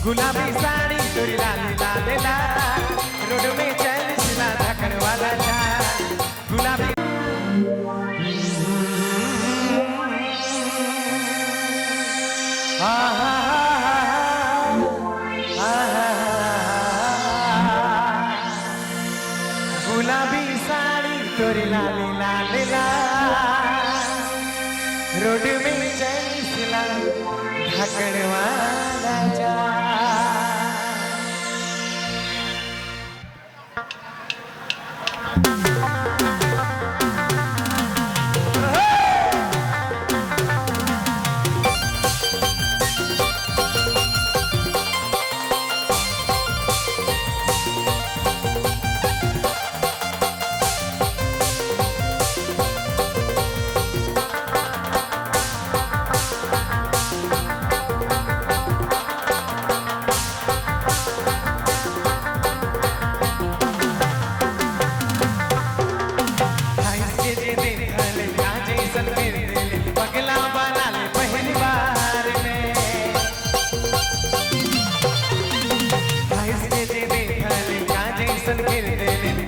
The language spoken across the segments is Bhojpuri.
गुलाबी साड़ी तोरी लाली लाल लाल, रोड में चल सिला धकड़ वाला चाल। गुलाबी गुलाबी साड़ी तोरी लाली लाल लाल, रोड में चल सिला धकड़ वाला चाल।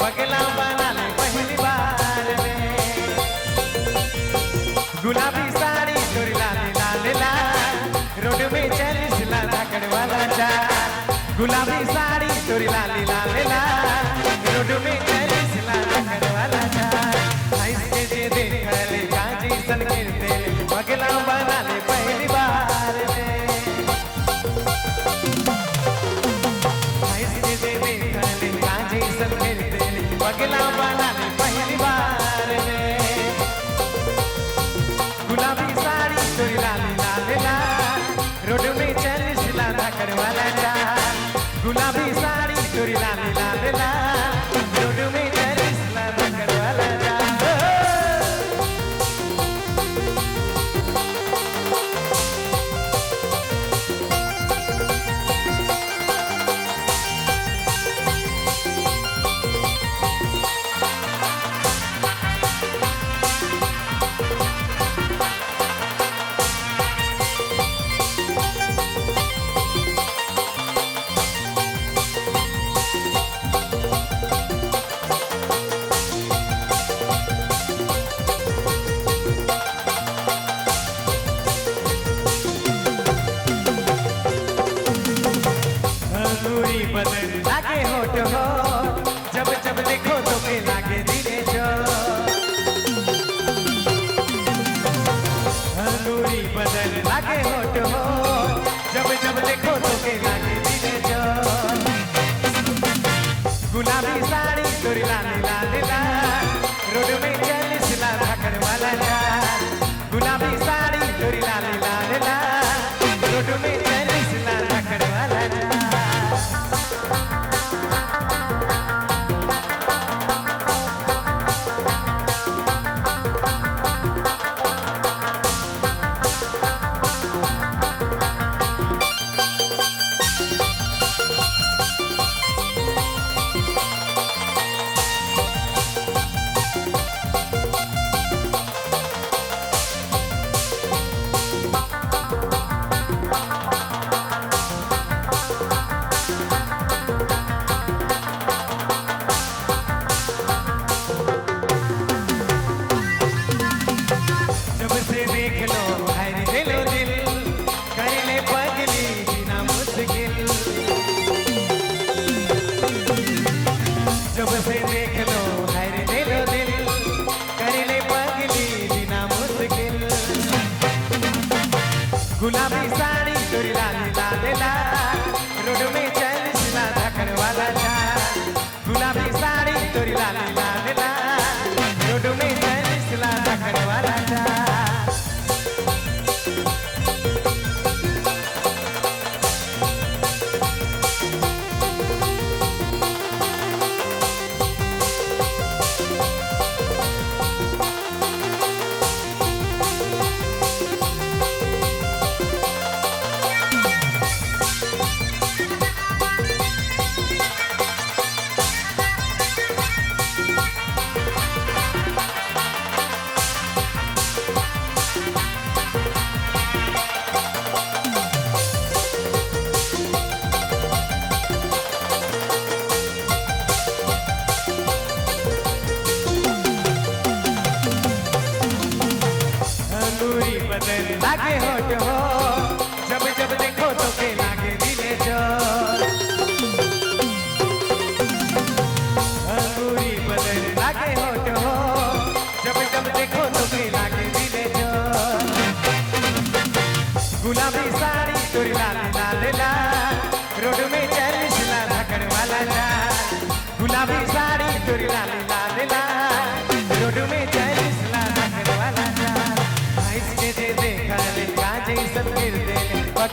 पगला बना ले पहली बार में, गुलाबी साड़ी तोरी लाली लाल लाल, रोड में चल सिला धकड़ वाला चाल। गुलाबी साड़ी तोरी लाली लाल लाल, रोड में चल सिला धकड़ वाला चाल। हंस के जे देख ले काजी सन गिरते, पगला बना ले पहली बार में। हंस के जे देख ले काजी सन गिरते, पगला बना ले पहली बार में। गुलाबी साड़ी तोरी लाली लाल लाल, रोड में चल सिला धकड़ वाला चाल। गुलाबी साड़ी तोरी लाली लाल लाल, रोड में चल सिला धकड़ वाला चाल। बदल लागे होठ हो, जब जब देखो तो के लागे दिले जो। हंगूरी बदल लागे होठ हो, जब जब देखो तो के लागे दिले जो। गुलाबी साड़ी तोरी लाली लाल लाल, रोड में चल सिला धकड़ वाला चाल। गुलाबी साड़ी तोरी लाली लाल लाल, रोड में चल सिला धकड़ वाला चाल।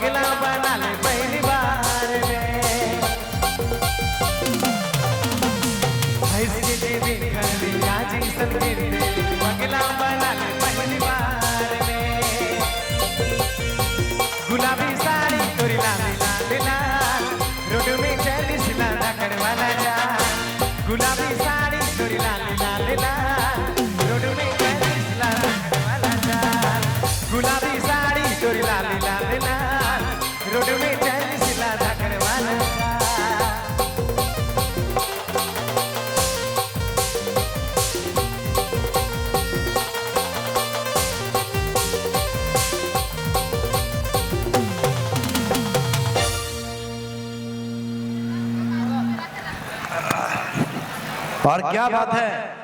पगला बना ले पहली बार में हंस के देखा जी संगीत पगला बना ले पहली बार में गुलाबी साड़ी तोरी लाली लाल लाल रोड में चली सिला धाकड़ वाला जा गुलाबी साड़ी तोरी लाली लाल लाल रोड में चली सिला धाकड़ वाला जा गुलाबी साड़ी तोरी लाली लाल लाल रोड में चली सिला धाकड़ वाला जा और क्या बात है।